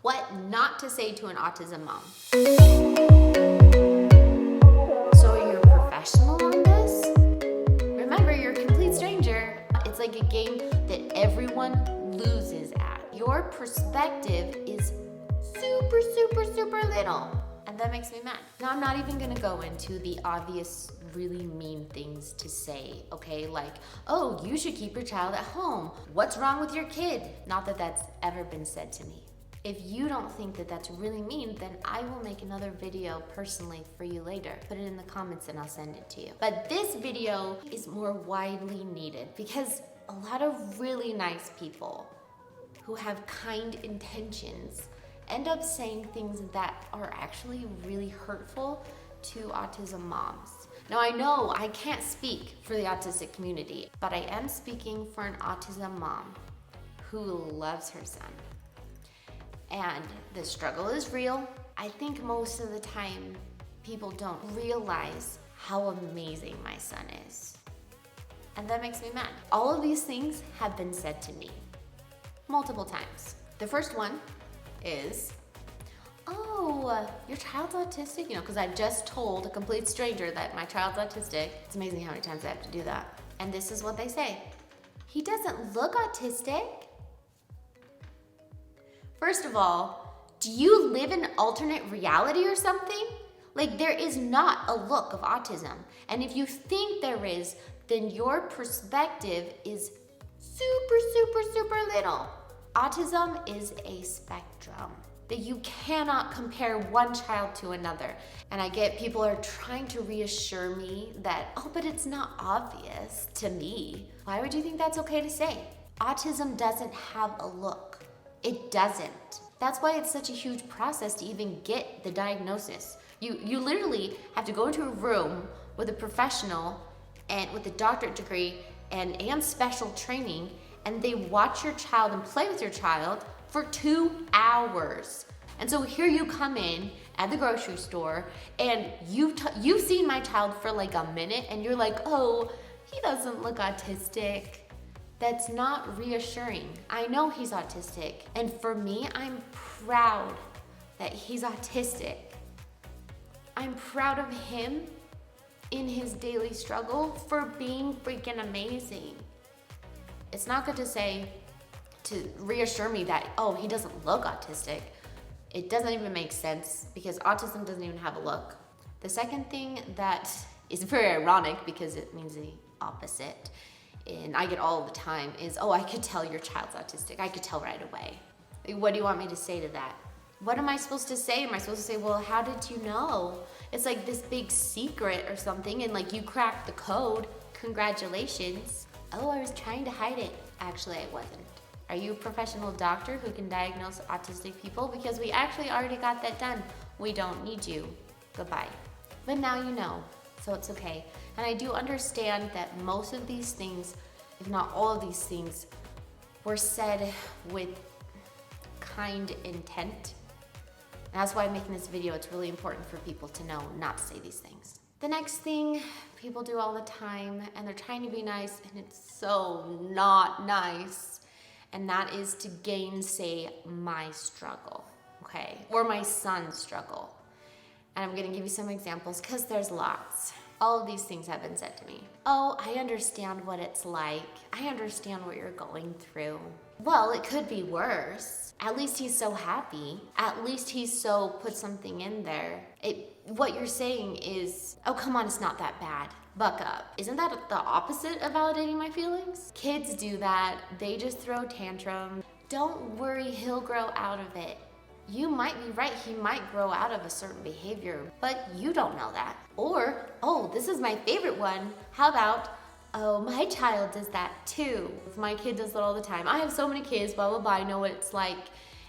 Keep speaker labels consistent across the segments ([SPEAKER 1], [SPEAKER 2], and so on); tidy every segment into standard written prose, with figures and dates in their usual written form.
[SPEAKER 1] What not to say to an autism mom. So you're a professional on this? Remember, you're a complete stranger. It's like a game that everyone loses at. Your perspective is super, super, super little. And that makes me mad. Now, I'm not even gonna go into the obvious, really mean things to say, okay? Like, oh, you should keep your child at home. What's wrong with your kid? Not that that's ever been said to me. If you don't think that that's really mean, then I will make another video personally for you later. Put it in the comments and I'll send it to you. But this video is more widely needed because a lot of really nice people who have kind intentions end up saying things that are actually really hurtful to autism moms. Now, I know I can't speak for the autistic community, but I am speaking for an autism mom who loves her son. And the struggle is real. I think most of the time people don't realize how amazing my son is. And that makes me mad. All of these things have been said to me multiple times. The first one is, oh, your child's autistic? You know, because I just told a complete stranger that my child's autistic. It's amazing how many times I have to do that. And this is what they say. He doesn't look autistic. First of all, do you live in alternate reality or something? Like, there is not a look of autism. And if you think there is, then your perspective is super, super, super little. Autism is a spectrum that you cannot compare one child to another. And I get people are trying to reassure me that, oh, but it's not obvious to me. Why would you think that's okay to say? Autism doesn't have a look. It doesn't. That's why it's such a huge process to even get the diagnosis. You literally have to go into a room with a professional and with a doctorate degree and special training, and they watch your child and play with your child for 2 hours. And so here you come in at the grocery store and you've seen my child for like a minute and you're like, oh, he doesn't look autistic. That's not reassuring. I know he's autistic. And for me, I'm proud that he's autistic. I'm proud of him in his daily struggle for being freaking amazing. It's not good to say, to reassure me that, oh, he doesn't look autistic. It doesn't even make sense because autism doesn't even have a look. The second thing that is very ironic because it means the opposite, and I get all the time, is, oh, I could tell your child's autistic. I could tell right away. Like, what do you want me to say to that? What am I supposed to say? Am I supposed to say, well, how did you know? It's like this big secret or something, and like you cracked the code. Congratulations. Oh, I was trying to hide it. Actually, I wasn't. Are you a professional doctor who can diagnose autistic people? Because we actually already got that done. We don't need you. Goodbye. But now you know, so it's okay. And I do understand that most of these things, if not all of these things, were said with kind intent. And that's why I'm making this video. It's really important for people to know not to say these things. The next thing people do all the time, and they're trying to be nice, and it's so not nice, and that is to gainsay my struggle, okay? Or my son's struggle. And I'm gonna give you some examples because there's lots. All of these things have been said to me. Oh, I understand what it's like. I understand what you're going through. Well, it could be worse. At least he's so happy. At least he's so put something in there. What you're saying is, oh, come on, it's not that bad. Buck up. Isn't that the opposite of validating my feelings? Kids do that. They just throw tantrums. Don't worry, he'll grow out of it. You might be right, he might grow out of a certain behavior, but you don't know that. Or, oh, this is my favorite one. How about, oh, my child does that too. My kid does that all the time. I have so many kids, blah, blah, blah, I know what it's like.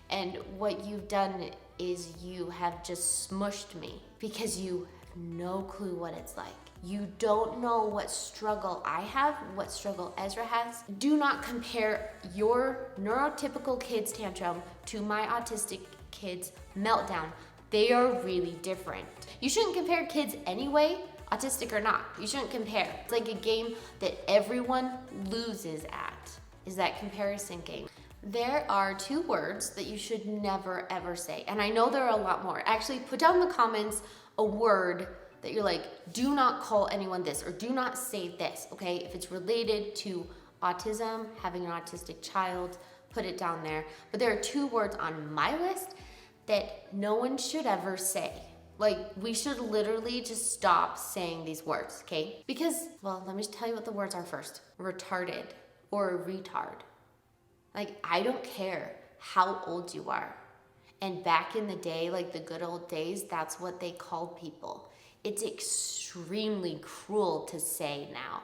[SPEAKER 1] And what you've done is you have just smushed me because you have no clue what it's like. You don't know what struggle I have, what struggle Ezra has. Do not compare your neurotypical kid's tantrum to my autistic kid's meltdown. They are really different. You shouldn't compare kids anyway, autistic or not. You shouldn't compare. It's like a game that everyone loses at, is that comparison game. There are 2 words that you should never ever say. And I know there are a lot more. Actually, put down in the comments a word that you're like, do not call anyone this or do not say this, okay? If it's related to autism, having an autistic child, put it down there. But there are 2 words on my list that no one should ever say. Like, we should literally just stop saying these words, okay? Because, well, let me just tell you what the words are first. Retarded or retard. Like, I don't care how old you are. And back in the day, like the good old days, that's what they called people. It's extremely cruel to say now.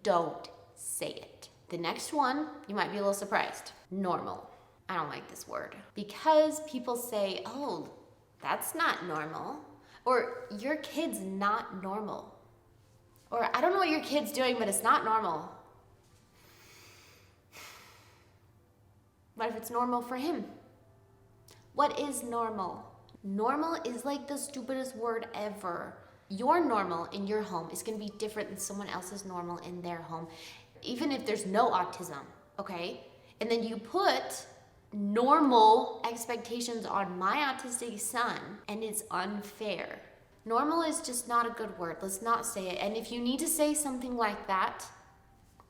[SPEAKER 1] Don't say it. The next one, you might be a little surprised. Normal. I don't like this word. Because people say, oh, that's not normal. Or your kid's not normal. Or I don't know what your kid's doing, but it's not normal. What if it's normal for him? What is normal? Normal is like the stupidest word ever. Your normal in your home is gonna be different than someone else's normal in their home, even if there's no autism, okay? And then you put normal expectations on my autistic son, and it's unfair. Normal is just not a good word. Let's not say it. And if you need to say something like that,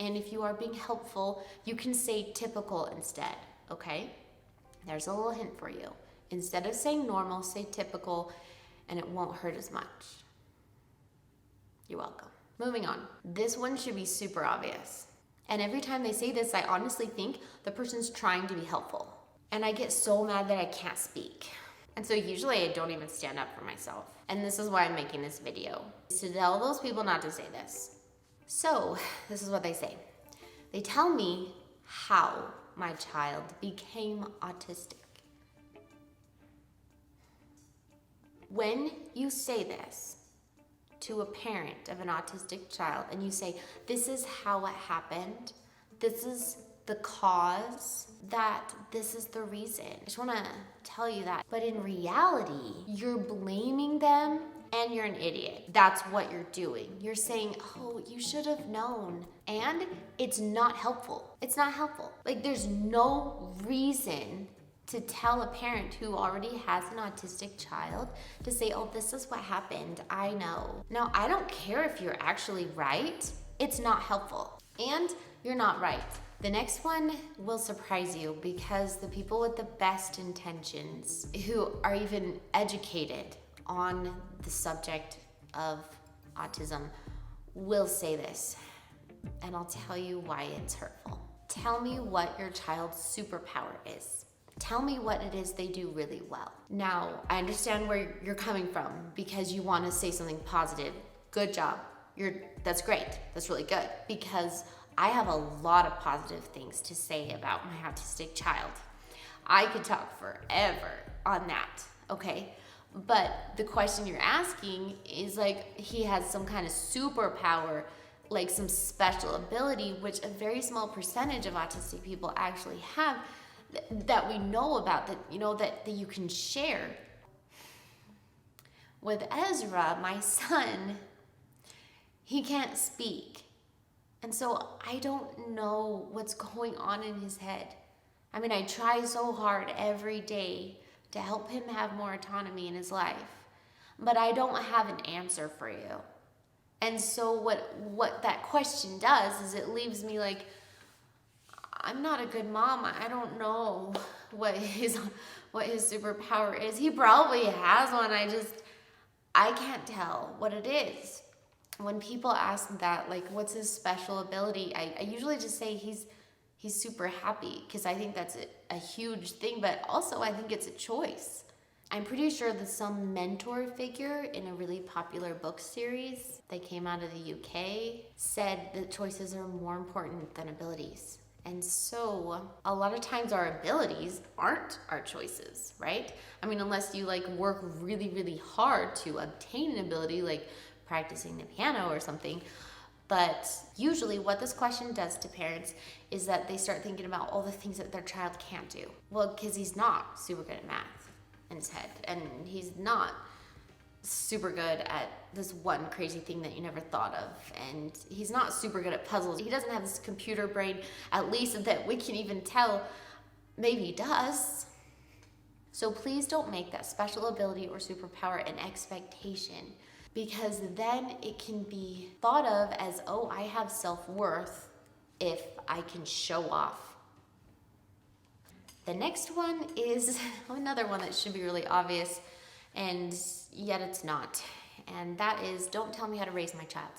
[SPEAKER 1] and if you are being helpful, you can say typical instead, okay? There's a little hint for you. Instead of saying normal, say typical, and it won't hurt as much. You're welcome. Moving on. This one should be super obvious. And every time they say this, I honestly think the person's trying to be helpful. And I get so mad that I can't speak. And so usually I don't even stand up for myself. And this is why I'm making this video, is to tell those people not to say this. So this is what they say. They tell me how my child became autistic. When you say this to a parent of an autistic child and you say, this is how it happened, this is the cause, that this is the reason. I just wanna tell you that. But in reality, you're blaming them and you're an idiot. That's what you're doing. You're saying, oh, you should have known. And it's not helpful. It's not helpful. Like, there's no reason to tell a parent who already has an autistic child to say, oh, this is what happened, I know. Now, I don't care if you're actually right. It's not helpful. And you're not right. The next one will surprise you because the people with the best intentions, who are even educated on the subject of autism, will say this. And I'll tell you why it's hurtful. Tell me what your child's superpower is. Tell me what it is they do really well. Now, I understand where you're coming from because you want to say something positive. Good job. That's great. That's really good because I have a lot of positive things to say about my autistic child. I could talk forever on that, okay? But the question you're asking is like, he has some kind of superpower, like some special ability, which a very small percentage of autistic people actually have, that we know about, that you know, that you can share. With Ezra, my son, he can't speak. And so I don't know what's going on in his head. I mean, I try so hard every day to help him have more autonomy in his life, but I don't have an answer for you. And so what that question does is it leaves me like, I'm not a good mom. I don't know what his superpower is. He probably has one. I can't tell what it is. When people ask that, like, what's his special ability, I usually just say he's super happy, because I think that's a huge thing, but also I think it's a choice. I'm pretty sure that some mentor figure in a really popular book series that came out of the UK said that choices are more important than abilities. And so a lot of times our abilities aren't our choices, right? I mean, unless you like work really, really hard to obtain an ability, like practicing the piano or something. But usually what this question does to parents is that they start thinking about all the things that their child can't do. Well, because he's not super good at math in his head, and he's not super good at this one crazy thing that you never thought of, and he's not super good at puzzles. He doesn't have this computer brain, at least that we can even tell. Maybe he does. So please don't make that special ability or superpower an expectation, because then it can be thought of as, oh, I have self-worth if I can show off. The next one is another one that should be really obvious, and yet it's not. And that is, don't tell me how to raise my child.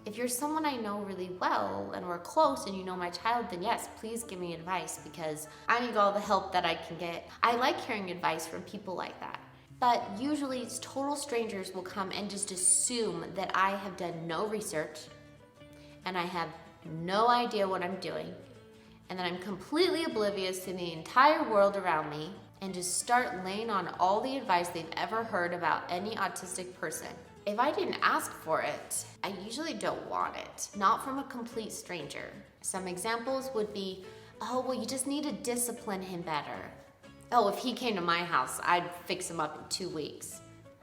[SPEAKER 1] If you're someone I know really well and we're close and you know my child, then yes, please give me advice, because I need all the help that I can get. I like hearing advice from people like that. But usually total strangers will come and just assume that I have done no research and I have no idea what I'm doing, and that I'm completely oblivious to the entire world around me, and just start laying on all the advice they've ever heard about any autistic person. If I didn't ask for it, I usually don't want it, not from a complete stranger. Some examples would be, oh, well, you just need to discipline him better. Oh, if he came to my house, I'd fix him up in 2 weeks.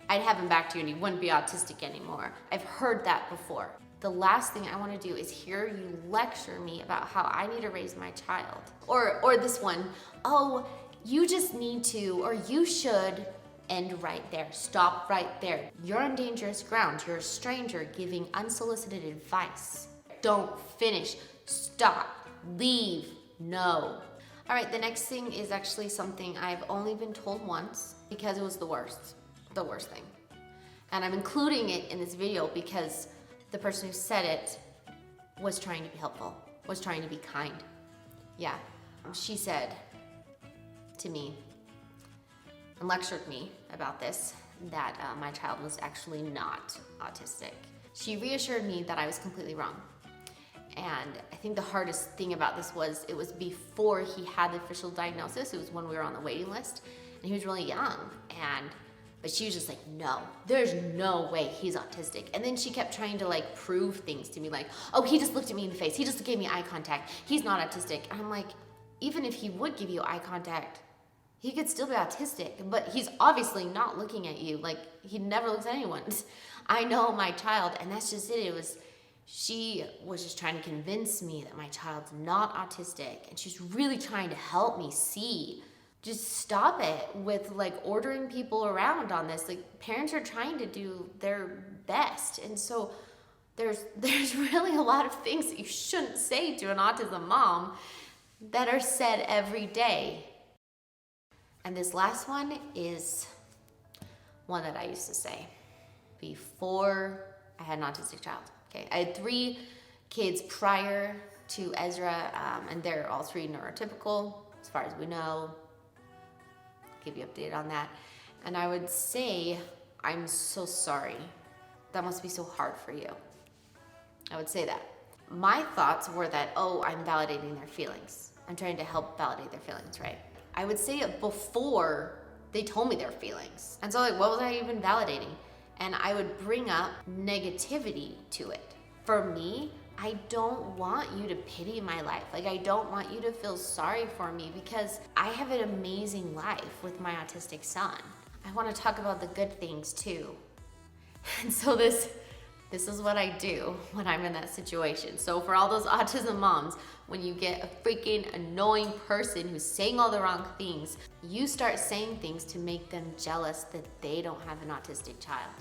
[SPEAKER 1] I'd have him back to you and he wouldn't be autistic anymore. I've heard that before. The last thing I want to do is hear you lecture me about how I need to raise my child. Or this one, oh, you just need to, or you should, end right there. Stop right there. You're on dangerous ground. You're a stranger giving unsolicited advice. Don't finish. Stop. Leave. No. All right, the next thing is actually something I've only been told once, because it was the worst thing. And I'm including it in this video because the person who said it was trying to be helpful, was trying to be kind. Yeah, she said to me and lectured me about this, that my child was actually not autistic. She reassured me that I was completely wrong. And I think the hardest thing about this was, it was before he had the official diagnosis. It was when we were on the waiting list, and he was really young. But she was just like, no, there's no way he's autistic. And then she kept trying to like prove things to me, like, oh, he just looked at me in the face. He just gave me eye contact. He's not autistic. And I'm like, even if he would give you eye contact, he could still be autistic, but he's obviously not looking at you. Like, he never looks at anyone. I know my child, and that's just it. She was just trying to convince me that my child's not autistic, and she's really trying to help me see. Just stop it with like ordering people around on this. Like, parents are trying to do their best, and so there's really a lot of things that you shouldn't say to an autism mom that are said every day. And this last one is one that I used to say before I had an autistic child. Okay, I had 3 kids prior to Ezra, and they're all 3 neurotypical, as far as we know. Keep you updated on that. And I would say, I'm so sorry. That must be so hard for you. I would say that. My thoughts were that, oh, I'm validating their feelings. I'm trying to help validate their feelings, right? I would say it before they told me their feelings. And so like, what was I even validating? And I would bring up negativity to it. For me, I don't want you to pity my life. Like, I don't want you to feel sorry for me, because I have an amazing life with my autistic son. I want to talk about the good things too. And so this is what I do when I'm in that situation. So for all those autism moms, when you get a freaking annoying person who's saying all the wrong things, you start saying things to make them jealous that they don't have an autistic child.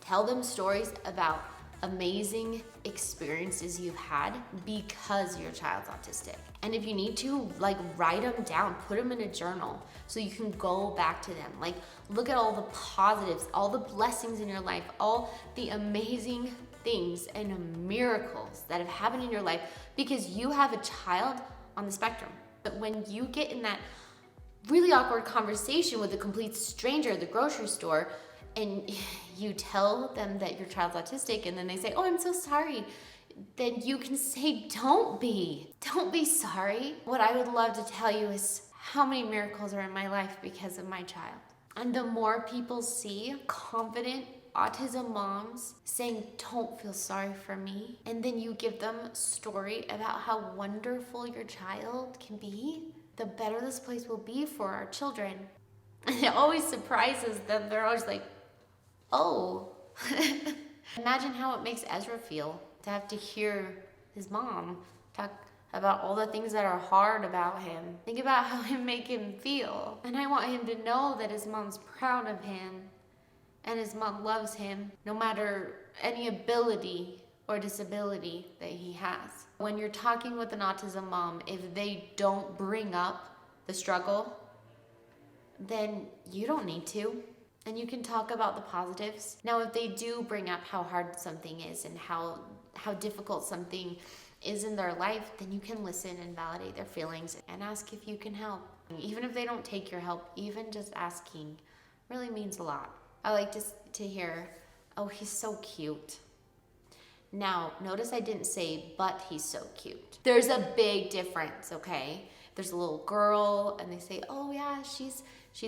[SPEAKER 1] Tell them stories about amazing experiences you've had because your child's autistic. And if you need to, like, write them down, put them in a journal so you can go back to them. Like, look at all the positives, all the blessings in your life, all the amazing things and miracles that have happened in your life because you have a child on the spectrum. But when you get in that really awkward conversation with a complete stranger at the grocery store, and you tell them that your child's autistic, and then they say, oh, I'm so sorry, then you can say, don't be sorry. What I would love to tell you is how many miracles are in my life because of my child. And the more people see confident autism moms saying, don't feel sorry for me, and then you give them a story about how wonderful your child can be, the better this place will be for our children. And it always surprises them. They're always like, oh. Imagine how it makes Ezra feel to have to hear his mom talk about all the things that are hard about him. Think about how it make him feel. And I want him to know that his mom's proud of him and his mom loves him no matter any ability or disability that he has. When you're talking with an autism mom, if they don't bring up the struggle, then you don't need to. And you can talk about the positives. Now, if they do bring up how hard something is and how difficult something is in their life, then you can listen and validate their feelings and ask if you can help. Even if they don't take your help, even just asking really means a lot. I like to hear, oh, he's so cute. Now, notice I didn't say, but he's so cute. There's a big difference, okay? There's a little girl and they say, oh yeah, she's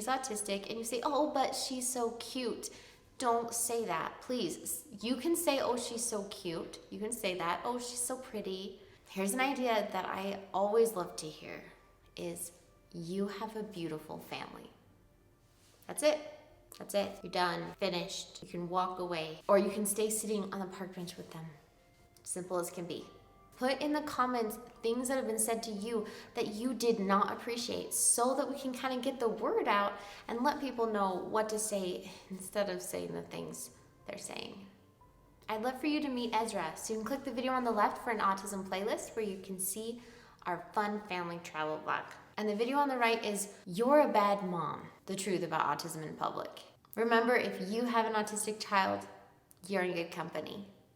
[SPEAKER 1] autistic, and you say, oh, but she's so cute. Don't say that, please. You can say, oh, she's so cute. You can say that, oh, she's so pretty. Here's an idea that I always love to hear is you have a beautiful family. That's it. That's it. You're done, finished. You can walk away, or you can stay sitting on the park bench with them. Simple as can be. Put in the comments things that have been said to you that you did not appreciate so that we can kind of get the word out and let people know what to say instead of saying the things they're saying. I'd love for you to meet Ezra, so you can click the video on the left for an autism playlist where you can see our fun family travel vlog. And the video on the right is You're a Bad Mom, the truth about autism in public. Remember, if you have an autistic child, you're in good company.